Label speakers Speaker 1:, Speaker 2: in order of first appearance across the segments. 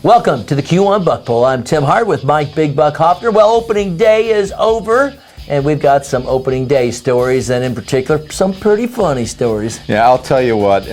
Speaker 1: Welcome to the Q1 Buck Poll. I'm Tim Hart with Mike Big Buck Hoffner. Well, opening day is over, and we've got some opening day stories, and in particular, some pretty funny stories.
Speaker 2: Yeah, I'll tell you what,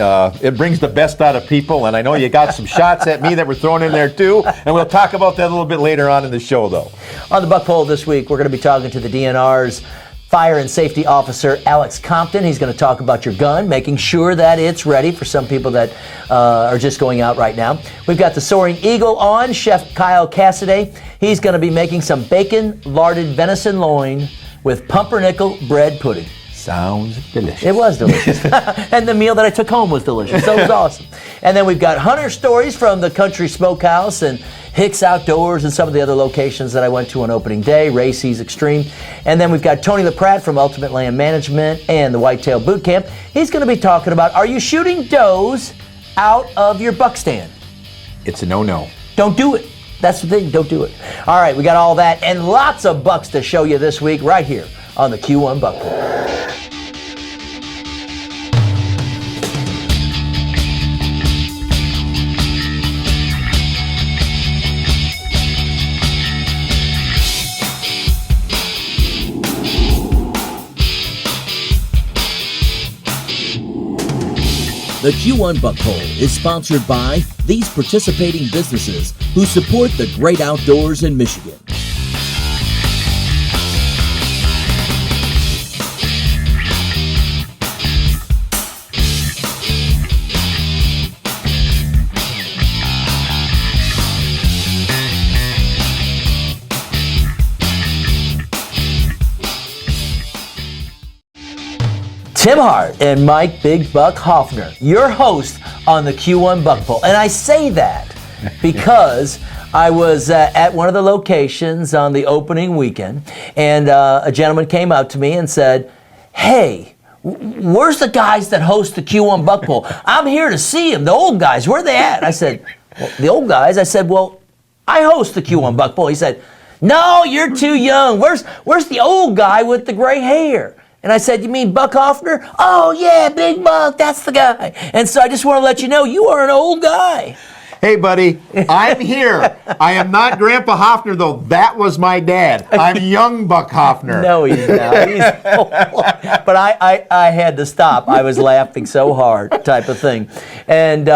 Speaker 2: it brings the best out of people, and I know you got some shots at me that were thrown in there too, and we'll talk about that a little bit later on in the show, though.
Speaker 1: On the Buck Poll this week, we're going to be talking to the DNR's Fire and Safety Officer Alex Compton. He's going to talk about your gun, making sure that it's ready for some people that are just going out right now. We've got the Soaring Eagle on, Chef Kyle Cassidy. He's going to be making some bacon-larded venison loin with pumpernickel bread pudding.
Speaker 2: Sounds delicious.
Speaker 1: It was delicious. And the meal that I took home was delicious. So it was awesome. And then we've got hunter stories from the Country Smokehouse and Hicks Outdoors and some of the other locations that I went to on opening day, Ray C's Extreme. And then we've got Tony LaPratte from Ultimate Land Management and the Whitetail Boot Camp. He's going to be talking about, are you shooting does out of your buck stand?
Speaker 2: It's a no-no.
Speaker 1: Don't do it. That's the thing. Don't do it. All right, we got all that and lots of bucks to show you this week right here on the Q1 Buck Poll.
Speaker 3: The Q1 Buck Poll is sponsored by these participating businesses who support the great outdoors in Michigan.
Speaker 1: Tim Hart and Mike Big Buck Hoffner, your host on the Q1 Buck Poll. And I say that because I was at one of the locations on the opening weekend, and a gentleman came up to me and said, hey, where's the guys that host the Q1 Buck Poll? I'm here to see them, the old guys. Where are they at? I said, well, the old guys? I said, well, I host the Q1 Buck Poll. He said, no, you're too young. Where's the old guy with the gray hair? And I said, you mean Buck Hoffner? Oh, yeah, Big Buck, that's the guy. And so I just want to let you know, you are an old guy.
Speaker 2: Hey, buddy, I'm here. I am not Grandpa Hoffner, though. That was my dad. I'm young Buck Hoffner.
Speaker 1: No, he's not. He's old. But I had to stop. I was laughing so hard, type of thing. And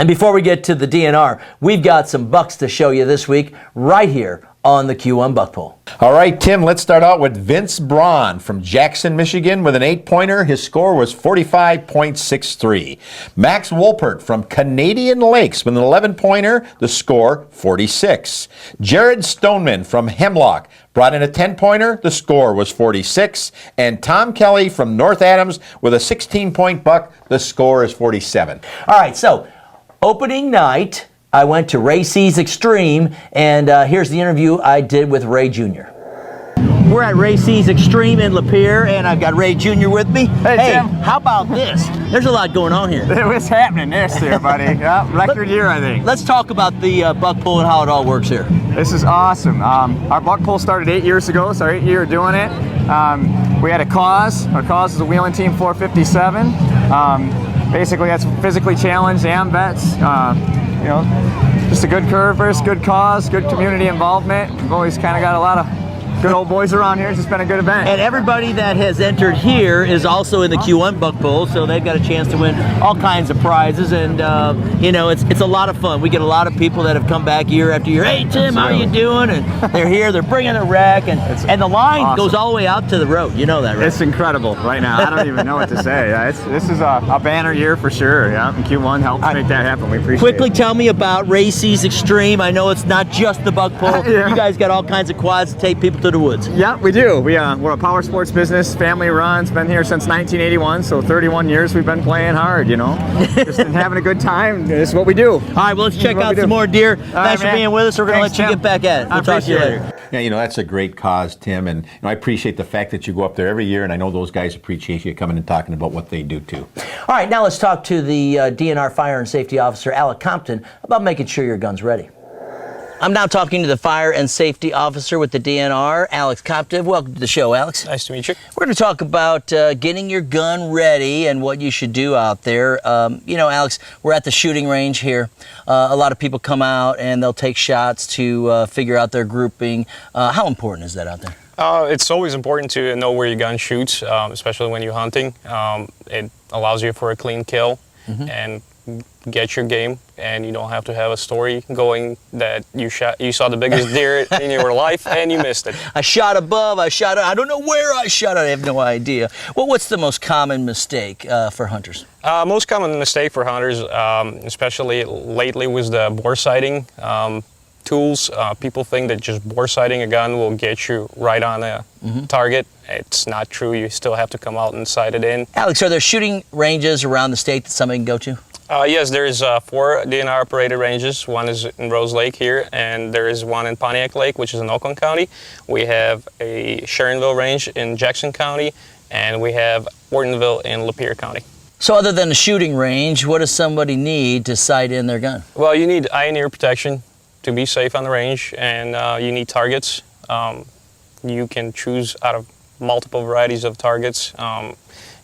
Speaker 1: before we get to the DNR, we've got some bucks to show you this week right here on the Q1 Buck Poll.
Speaker 2: All right, Tim, let's start out with Vince Braun from Jackson, Michigan with an 8-pointer. His score was 45.63. Max Wolpert from Canadian Lakes with an 11-pointer. The score, 46. Jared Stoneman from Hemlock brought in a 10-pointer. The score was 46. And Tom Kelly from North Adams with a 16-point buck. The score is 47.
Speaker 1: All right, so opening night, I went to Ray C's Extreme, and here's the interview I did with Ray Jr. We're at Ray C's Extreme in Lapeer, and I've got Ray Jr. with me.
Speaker 4: Hey, Tim.
Speaker 1: How about this? There's a lot going on here.
Speaker 4: What's happening this year, buddy? Yeah, record year, I think.
Speaker 1: Let's talk about the Buck Poll and how it all works here.
Speaker 4: This is awesome. Our Buck Poll started 8 years ago, so 8 year doing it. We had a cause. Our cause is a Wheeling Team 457. Basically, that's physically challenged AM vets. You know, just a good curvers, good cause, good community involvement. We've always kind of got a lot of good old boys around here. It's just been a good event.
Speaker 1: And everybody that has entered here is also in the Q1 Buck Poll, so they've got a chance to win all kinds of prizes. And you know, it's a lot of fun. We get a lot of people that have come back year after year. Hey, Tim, how you doing? And they're here. They're bringing a rack, and the line
Speaker 4: awesome.
Speaker 1: Goes all the way out to the road. You know that, right?
Speaker 4: It's incredible right now. I don't even know what to say. Yeah, this is a banner year for sure. Yeah, and Q1 helps make that happen. We appreciate
Speaker 1: Quickly
Speaker 4: it.
Speaker 1: tell me about Ray C's Extreme. I know it's not just the Buck Poll.
Speaker 4: Yeah.
Speaker 1: You guys got all kinds of quads to take people to the woods.
Speaker 4: Yeah, we do. We're a power sports business, family run. It's been here since 1981, so 31 years we've been playing hard, you know. Just been having a good time. This is what we do.
Speaker 1: All right, well, let's check out some more deer. Thanks for being with us. We're going to let you get back at it. We'll talk to you later.
Speaker 2: Yeah, you know, that's a great cause, Tim, and you know, I appreciate the fact that you go up there every year, and I know those guys appreciate you coming and talking about what they do, too.
Speaker 1: All right, now let's talk to the DNR Fire and Safety Officer, Alex Compton, about making sure your gun's ready. I'm now talking to the Fire and Safety Officer with the DNR, Alex Koptiv. Welcome to the show, Alex.
Speaker 5: Nice to meet you.
Speaker 1: We're going to talk about getting your gun ready and what you should do out there. Alex, we're at the shooting range here. A lot of people come out and they'll take shots to figure out their grouping. How important is that out there?
Speaker 5: It's always important to know where your gun shoots, especially when you're hunting. It allows you for a clean kill and get your game, and you don't have to have a story going that you saw the biggest deer in your life and you missed it.
Speaker 1: I shot above, I don't know where I shot it, I have no idea. Well, what's the most common mistake for hunters?
Speaker 5: Most common mistake for hunters, especially lately, was the bore sighting tools. People think that just bore sighting a gun will get you right on a target. It's not true. You still have to come out and sight it in.
Speaker 1: Alex, are there shooting ranges around the state that somebody can go to?
Speaker 5: Yes, there is 4 DNR operated ranges. One is in Rose Lake here, and there is one in Pontiac Lake, which is in Oakland County. We have a Sharonville range in Jackson County, and we have Ortonville in Lapeer County.
Speaker 1: So other than the shooting range, what does somebody need to sight in their gun?
Speaker 5: Well, you need eye and ear protection to be safe on the range, and you need targets. You can choose out of multiple varieties of targets.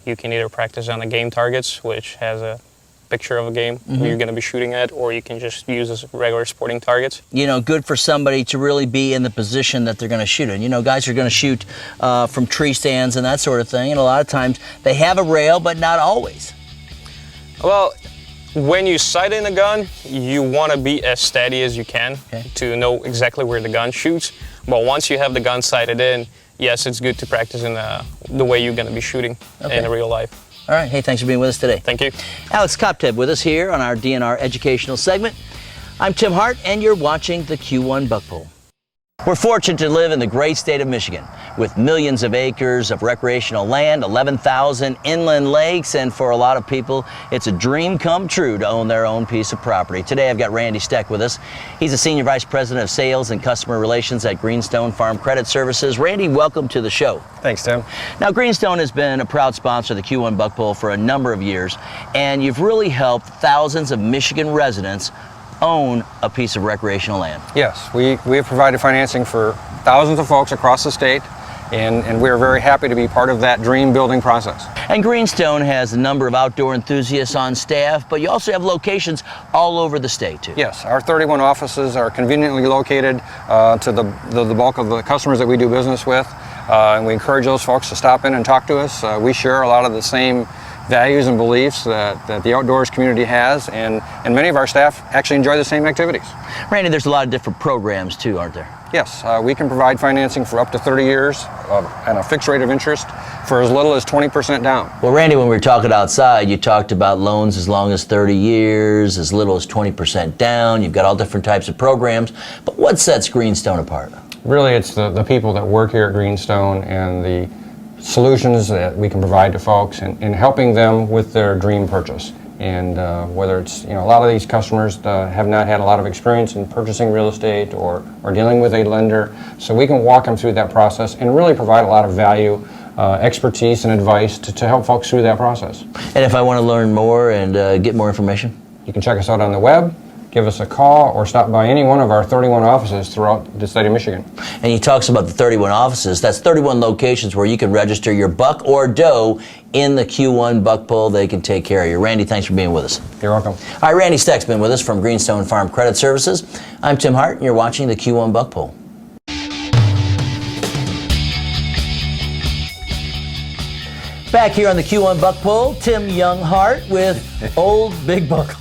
Speaker 5: You can either practice on the game targets, which has a picture of a game you're going to be shooting at, or you can just use as regular sporting targets. Good
Speaker 1: for somebody to really be in the position that they're going to shoot in. Guys are going to shoot from tree stands and that sort of thing, and a lot of times they have a rail, but not always.
Speaker 5: Well, when you sight in a gun, you want to be as steady as you can to know exactly where the gun shoots. But once you have the gun sighted in, yes, it's good to practice in the way you're going to be shooting in real life.
Speaker 1: All right. Hey, thanks for being with us today.
Speaker 5: Thank you.
Speaker 1: Alex Koptiv with us here on our DNR educational segment. I'm Tim Hart, and you're watching the Q1 Buck Poll. We're fortunate to live in the great state of Michigan with millions of acres of recreational land, 11,000 inland lakes, and for a lot of people, it's a dream come true to own their own piece of property. Today, I've got Randy Steck with us. He's a Senior Vice President of Sales and Customer Relations at Greenstone Farm Credit Services. Randy, welcome to the show.
Speaker 6: Thanks, Tim.
Speaker 1: Now, Greenstone has been a proud sponsor of the Q1 Buck Poll for a number of years, and you've really helped thousands of Michigan residents own a piece of recreational land.
Speaker 6: Yes, we have provided financing for thousands of folks across the state, and we are very happy to be part of that dream building process.
Speaker 1: And Greenstone has a number of outdoor enthusiasts on staff, but you also have locations all over the state too.
Speaker 6: Yes, our 31 offices are conveniently located to the bulk of the customers that we do business with, and we encourage those folks to stop in and talk to us. We share a lot of the same values and beliefs that the outdoors community has, and many of our staff actually enjoy the same activities.
Speaker 1: Randy, there's a lot of different programs too, aren't there?
Speaker 6: Yes, we can provide financing for up to 30 years and a fixed rate of interest for as little as 20% down.
Speaker 1: Well, Randy, when we were talking outside, you talked about loans as long as 30 years, as little as 20% down. You've got all different types of programs, but what sets Greenstone apart?
Speaker 6: Really, it's the people that work here at Greenstone and the solutions that we can provide to folks in helping them with their dream purchase. And whether it's, a lot of these customers have not had a lot of experience in purchasing real estate or dealing with a lender, so we can walk them through that process and really provide a lot of value, expertise and advice to help folks through that process.
Speaker 1: And if I want to learn more and get more information?
Speaker 6: You can check us out on the web, give us a call, or stop by any one of our 31 offices throughout the state of Michigan.
Speaker 1: And he talks about the 31 offices. That's 31 locations where you can register your buck or doe in the Q1 Buck Poll. They can take care of you. Randy, thanks for being with us.
Speaker 6: You're welcome.
Speaker 1: All right, Randy Steck's been with us from Greenstone Farm Credit Services. I'm Tim Hart, and you're watching the Q1 Buck Poll. Back here on the Q1 Buck Poll, Tim Younghart with old Big Buck.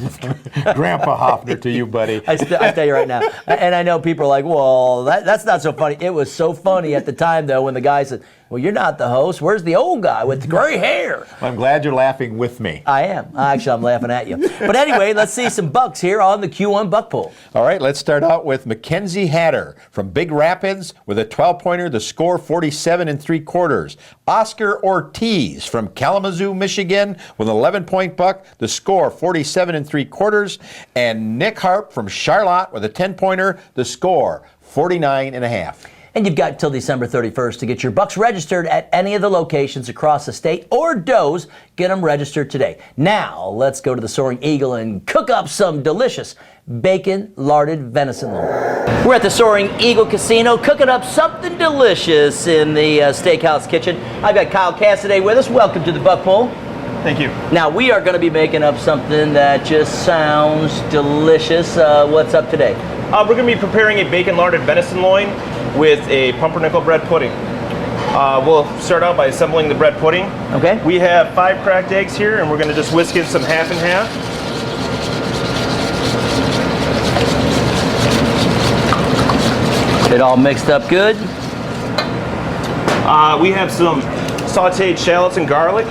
Speaker 2: Grandpa Hoffner to you, buddy.
Speaker 1: I tell you right now, and I know people are like, well, that's not so funny. It was so funny at the time, though, when the guy said, well, you're not the host. Where's the old guy with the gray hair?
Speaker 2: Well, I'm glad you're laughing with me.
Speaker 1: I am. Actually, I'm laughing at you. But anyway, let's see some bucks here on the Q1 Buck Poll.
Speaker 2: All right, let's start out with Mackenzie Hatter from Big Rapids with a 12-pointer, the score 47 3/4. Oscar Ortiz from Kalamazoo, Michigan with an 11-point buck, the score 47 3/4. And Nick Harp from Charlotte with a 10-pointer, the score 49 1/2.
Speaker 1: And you've got till December 31st to get your bucks registered at any of the locations across the state or Doe's. Get them registered today. Now, let's go to the Soaring Eagle and cook up some delicious bacon larded venison loin. We're at the Soaring Eagle Casino cooking up something delicious in the steakhouse kitchen. I've got Kyle Cassidy with us. Welcome to the Buck Bowl.
Speaker 7: Thank you.
Speaker 1: Now, we are going to be making up something that just sounds delicious. What's up today?
Speaker 7: We're going to be preparing a bacon larded venison loin with a pumpernickel bread pudding. We'll start out by assembling the bread pudding.
Speaker 1: Okay.
Speaker 7: We have 5 cracked eggs here, and we're going to just whisk in some half and half.
Speaker 1: It all mixed up good.
Speaker 7: We have some sauteed shallots and garlic.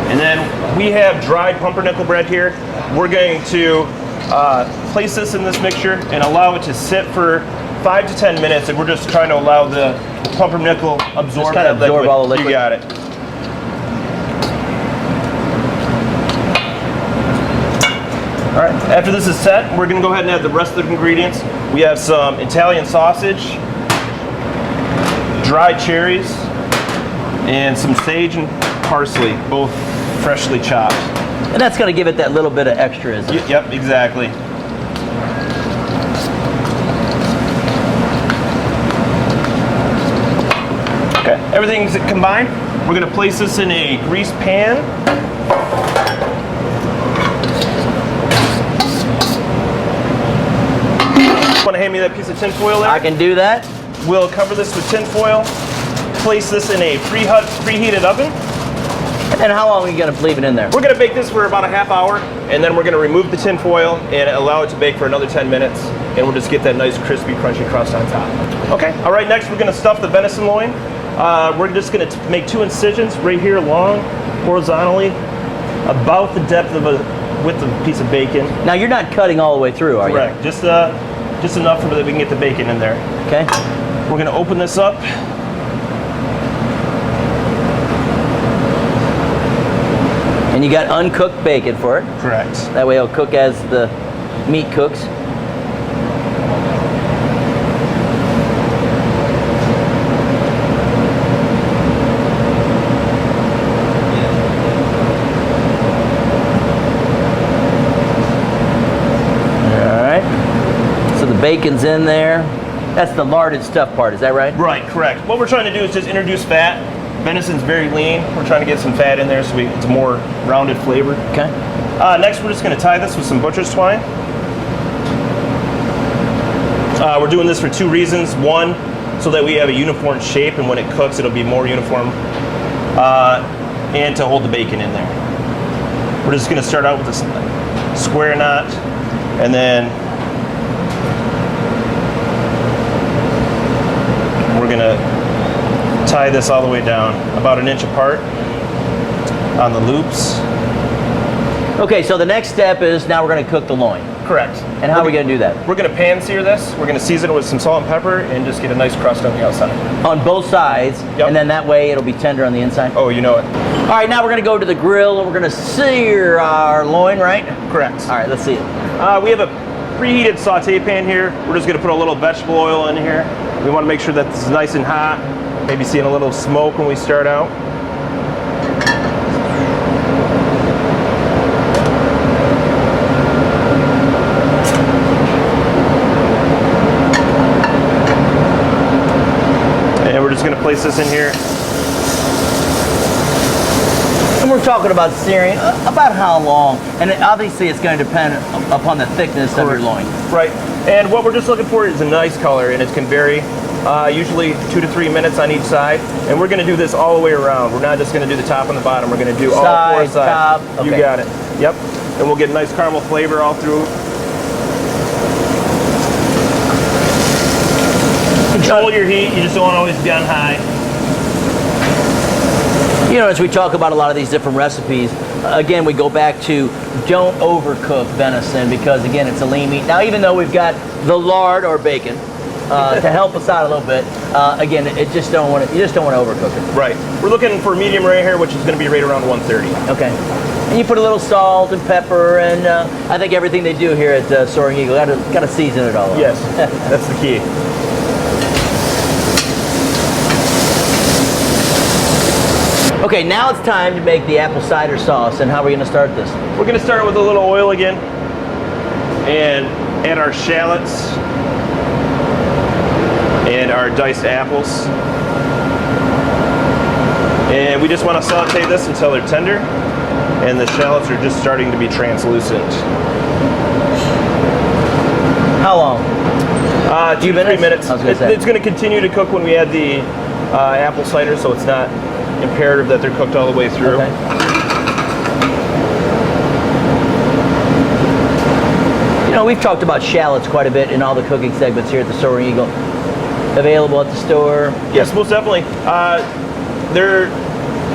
Speaker 7: And then we have dried pumpernickel bread here. We're going to place this in this mixture and allow it to sit for 5 to 10 minutes, and we're just trying to allow the pumpernickel absorb
Speaker 1: kind of absorb all the liquid.
Speaker 7: You got it. All right, after this is set, we're going to go ahead and add the rest of the ingredients. We have some Italian sausage, dried cherries, and some sage and parsley, both freshly chopped.
Speaker 1: And that's going to give it that little bit of extra, isn't it?
Speaker 7: Yep, exactly. Okay, everything's combined. We're going to place this in a greased pan. Want to hand me that piece of tin foil there?
Speaker 1: I can do that.
Speaker 7: We'll cover this with tin foil. Place this in a preheated oven.
Speaker 1: And how long are you going to leave it in there?
Speaker 7: We're going to bake this for about a half hour, and then we're going to remove the tin foil and allow it to bake for another 10 minutes, and we'll just get that nice crispy, crunchy crust on top. Okay, all right, next we're going to stuff the venison loin. We're just going to make 2 incisions right here long, horizontally, about the depth of a width of a piece of bacon.
Speaker 1: Now, you're not cutting all the way through, are you?
Speaker 7: Correct, just enough so that we can get the bacon in there.
Speaker 1: Okay.
Speaker 7: We're going to open this up.
Speaker 1: And you got uncooked bacon for it.
Speaker 7: Correct.
Speaker 1: That way it'll cook as the meat cooks. Alright. So the bacon's in there. That's the larded stuff part, is that right?
Speaker 7: Right, correct. What we're trying to do is just introduce fat. Venison's very lean. We're trying to get some fat in there so it's a more rounded flavor.
Speaker 1: Okay.
Speaker 7: Next, we're just going to tie this with some butcher's twine. We're doing this for 2 reasons. One, so that we have a uniform shape, and when it cooks, it'll be more uniform. And to hold the bacon in there. We're just going to start out with a square knot, and then we're going to tie this all the way down, about 1 inch apart on the loops.
Speaker 1: Okay, so the next step is now we're going to cook the loin.
Speaker 7: Correct.
Speaker 1: And how are we going to do that?
Speaker 7: We're going to pan sear this. We're going to season it with some salt and pepper and just get a nice crust on the outside.
Speaker 1: On both sides,
Speaker 7: Yep.
Speaker 1: and then that way it'll be tender on the inside?
Speaker 7: Oh, you know it.
Speaker 1: All right, now we're going to go to the grill and we're going to sear our loin, right?
Speaker 7: Correct.
Speaker 1: All right, let's see it.
Speaker 7: We have a preheated saute pan here. We're just going to put a little vegetable oil in here. We want to make sure that this is nice and hot. Maybe seeing a little smoke when we start out. And we're just going to place this in here.
Speaker 1: And we're talking about searing, about how long? And obviously it's going to depend upon the thickness of your loin.
Speaker 7: Right. And what we're just looking for is a nice color, and it can vary. Usually 2 to 3 minutes on each side, and we're going to do this all the way around. We're not just going to do the top and the bottom. We're going to do all 4 sides.
Speaker 1: Top. Okay.
Speaker 7: You got it. Yep. And we'll get a nice caramel flavor all through. Control your heat. You just don't want to always be on high.
Speaker 1: You know, as we talk about a lot of these different recipes, again, we go back to don't overcook venison because, again, it's a lean meat. Now, even though we've got the lard or bacon to help us out a little bit, again, you just don't want to overcook it.
Speaker 7: Right. We're looking for medium rare here, which is going to be right around 130.
Speaker 1: Okay. And you put a little salt and pepper, and I think everything they do here at Soaring Eagle, got to season it all up.
Speaker 7: Yes, that's the key.
Speaker 1: Okay, now it's time to make the apple cider sauce, and how are we going to start this?
Speaker 7: We're going to start with a little oil again, and add our shallots and our diced apples. And we just want to saute this until they're tender, and the shallots are just starting to be translucent.
Speaker 1: How long?
Speaker 7: 2 to 3 minutes.
Speaker 1: I was gonna say.
Speaker 7: It's going to continue to cook when we add the apple cider, so it's not imperative that they're cooked all the way through.
Speaker 1: Okay. You know, we've talked about shallots quite a bit in all the cooking segments here at the Soaring Eagle. Available at the store?
Speaker 7: Yes, most definitely.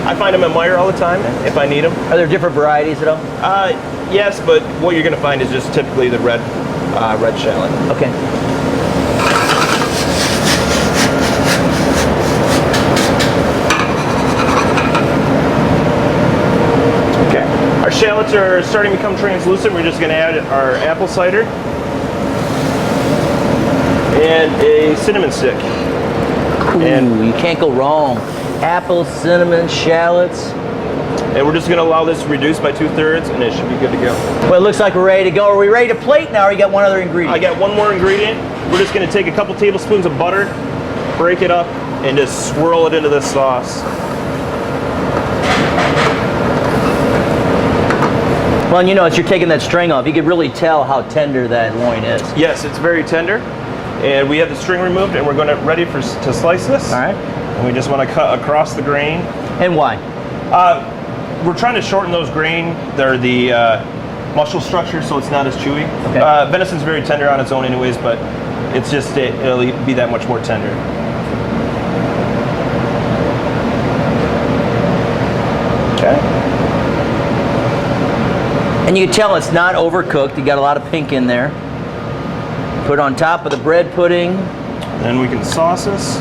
Speaker 7: I find them at Meijer all the time if I need them.
Speaker 1: Are there different varieties at all?
Speaker 7: Yes, but what you're going to find is just typically the red shallot.
Speaker 1: Okay.
Speaker 7: Our shallots are starting to become translucent. We're just going to add our apple cider and a cinnamon stick.
Speaker 1: Ooh, you can't go wrong. Apple, cinnamon, shallots.
Speaker 7: And we're just going to allow this to reduce by 2/3, and it should be good to go.
Speaker 1: Well, it looks like we're ready to go. Are we ready to plate now, or you got one other ingredient?
Speaker 7: I got one more ingredient. We're just going to take a couple tablespoons of butter, break it up, and just swirl it into this sauce.
Speaker 1: Well, and you know, as you're taking that string off, you can really tell how tender that loin is.
Speaker 7: Yes, it's very tender. And we have the string removed, and we're going to ready to slice this.
Speaker 1: All right.
Speaker 7: And we just want to cut across the grain.
Speaker 1: And why?
Speaker 7: We're trying to shorten those grain. They're the muscle structure, so it's not as chewy.
Speaker 1: Okay.
Speaker 7: Venison's very tender on its own anyways, but it's just, it'll be that much more tender. Okay.
Speaker 1: And you can tell it's not overcooked. You got a lot of pink in there. Put on top of the bread pudding.
Speaker 7: Then we can sauce this.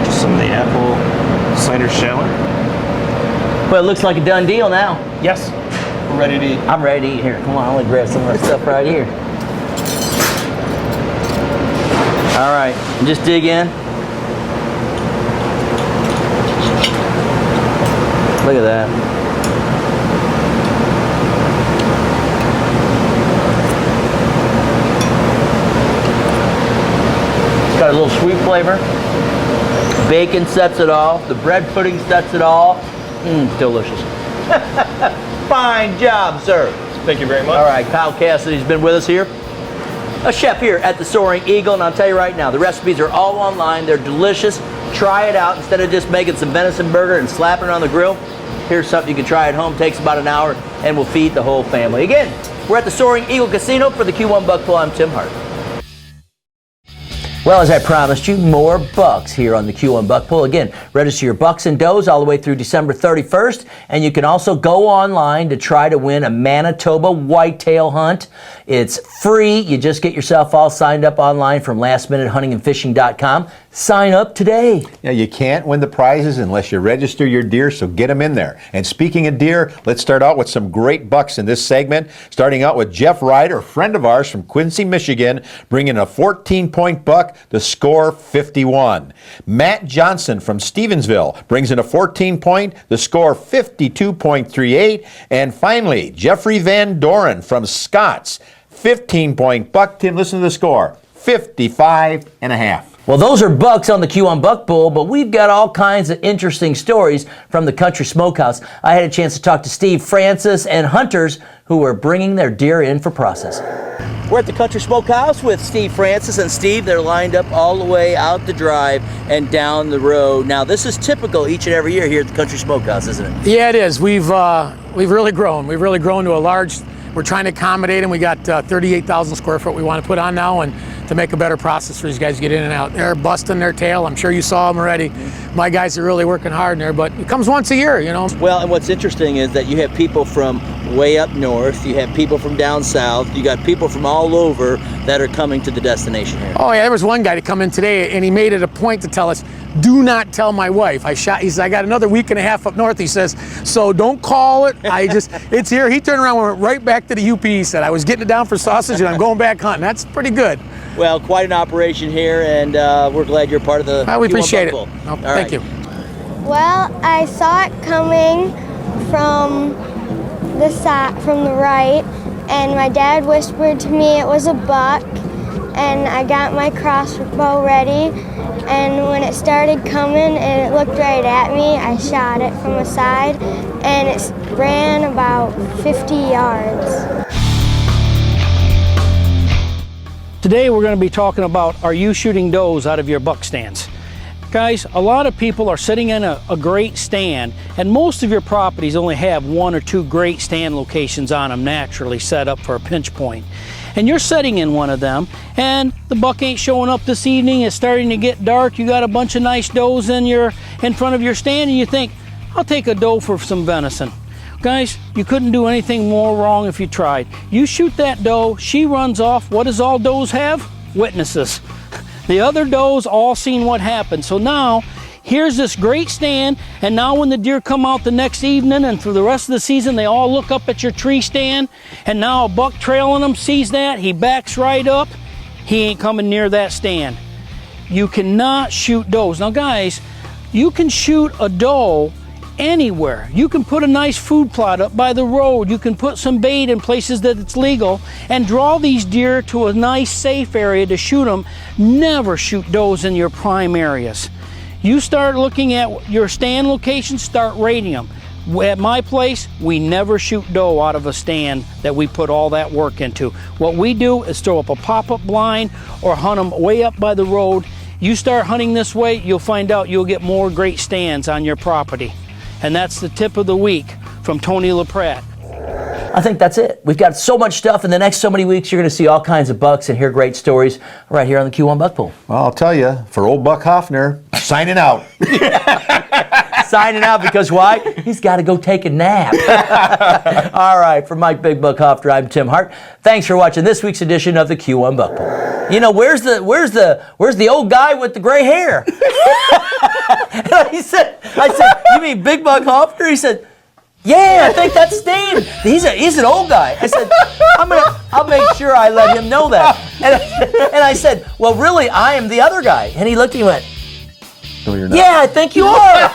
Speaker 7: Just some of the apple cider shallot.
Speaker 1: Well, it looks like a done deal now.
Speaker 7: Yes, we're ready to eat.
Speaker 1: I'm ready to eat. Here, come on, I'm gonna grab some of that stuff right here. All right, just dig in. Look at that. It's got a little sweet flavor. Bacon sets it off. The bread pudding sets it off. Delicious. Fine job, sir.
Speaker 7: Thank you very much.
Speaker 1: All right, Kyle Cassidy's been with us here. A chef here at the Soaring Eagle, and I'll tell you right now, the recipes are all online. They're delicious. Try it out. Instead of just making some venison burger and slapping it on the grill, here's something you can try at home. Takes about an hour and will feed the whole family. Again, we're at the Soaring Eagle Casino for the Q1 Buck Pull. I'm Tim Hart. Well, as I promised you, more bucks here on the Q1 Buck Pull. Again, register your bucks and does all the way through December 31st. And you can also go online to try to win a Manitoba whitetail hunt. It's free. You just get yourself all signed up online from lastminutehuntingandfishing.com. Sign up today.
Speaker 2: Yeah, you can't win the prizes unless you register your deer, so get them in there. And speaking of deer, let's start out with some great bucks in this segment. Starting out with Jeff Ryder, a friend of ours from Quincy, Michigan, bringing a 14-point buck, the score 51. Matt Johnson from Stevensville brings in a 14-point, the score 52.38. And finally, Jeffrey Van Doren from Scotts, 15-point buck. Tim, listen to the score, 55.5.
Speaker 1: Well, those are bucks on the Q1 Buck Pull, but we've got all kinds of interesting stories from the Country Smokehouse. I had a chance to talk to Steve Francis and hunters who are bringing their deer in for processing. We're at the Country Smokehouse with Steve Francis, and Steve, they're lined up all the way out the drive and down the road. Now, this is typical each and every year here at the Country Smokehouse, isn't it?
Speaker 8: Yeah, it is. We've really grown. We've really grown to a large. We're trying to accommodate them. We got 38,000 square foot we want to put on now, and to make a better process for these guys to get in and out. They're busting their tail. I'm sure you saw them already. My guys are really working hard in there, but it comes once a year, you know.
Speaker 1: Well, and what's interesting is that you have people from way up north, you have people from down south, you got people from all over that are coming to the destination here.
Speaker 8: Oh yeah, there was one guy to come in today, and he made it a point to tell us, do not tell my wife. He says, I got another week and a half up north, he says, so don't call it. It's here. He turned around and went right back to the UP. He said, I was getting it down for sausage and I'm going back hunting. That's pretty good.
Speaker 1: Well, quite an operation here, and we're glad you're part of the
Speaker 8: Well, we appreciate it.
Speaker 1: All
Speaker 8: Thank
Speaker 1: right.
Speaker 8: you.
Speaker 9: Well, I saw it coming from the side, from the right, and my dad whispered to me it was a buck, and I got my crossbow ready, and when it started coming and it looked right at me, I shot it from the side, and it ran about 50 yards.
Speaker 10: Today we're going to be talking about, are you shooting does out of your buck stands? Guys, a lot of people are sitting in a great stand, and most of your properties only have 1 or 2 great stand locations on them naturally set up for a pinch point. And you're sitting in one of them, and the buck ain't showing up this evening, it's starting to get dark, you got a bunch of nice does in front of your stand, and you think, I'll take a doe for some venison. Guys, you couldn't do anything more wrong if you tried. You shoot that doe, she runs off. What does all does have? Witnesses. The other does all seen what happened. So now, here's this great stand, and now when the deer come out the next evening and for the rest of the season, they all look up at your tree stand, and now a buck trailing them sees that, he backs right up, he ain't coming near that stand. You cannot shoot does. Now guys, you can shoot a doe anywhere. You can put a nice food plot up by the road. You can put some bait in places that it's legal and draw these deer to a nice safe area to shoot them. Never shoot does in your prime areas. You start looking at your stand locations, start rating them. At my place, we never shoot doe out of a stand that we put all that work into. What we do is throw up a pop-up blind or hunt them way up by the road. You start hunting this way, you'll find out you'll get more great stands on your property. And that's the tip of the week from Tony LaPratte.
Speaker 1: I think that's it. We've got so much stuff. In the next so many weeks, you're going to see all kinds of bucks and hear great stories right here on the Q1 Buck Pool.
Speaker 2: Well, I'll tell you, for old Buck Hoffner, signing out.
Speaker 1: Signing out because why? He's got to go take a nap. All right, for Mike Big Buck Hoffner, I'm Tim Hart. Thanks for watching this week's edition of the Q1 Buck Pool. You know, where's the old guy with the gray hair? And I said, you mean Big Buck Hoffner? He said, yeah, I think that's Steve. He's an old guy. I said, I'll make sure I let him know that. And I said, well, really, I am the other guy. And he looked at me and went,
Speaker 2: No, you're not.
Speaker 1: yeah, I think you are.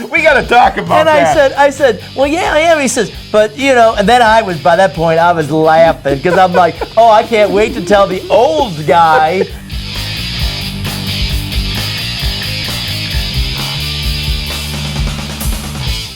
Speaker 2: We got to talk about that.
Speaker 1: And I said, well, yeah, I am. He says, but you know, and then by that point, I was laughing because I'm like, oh, I can't wait to tell the old guy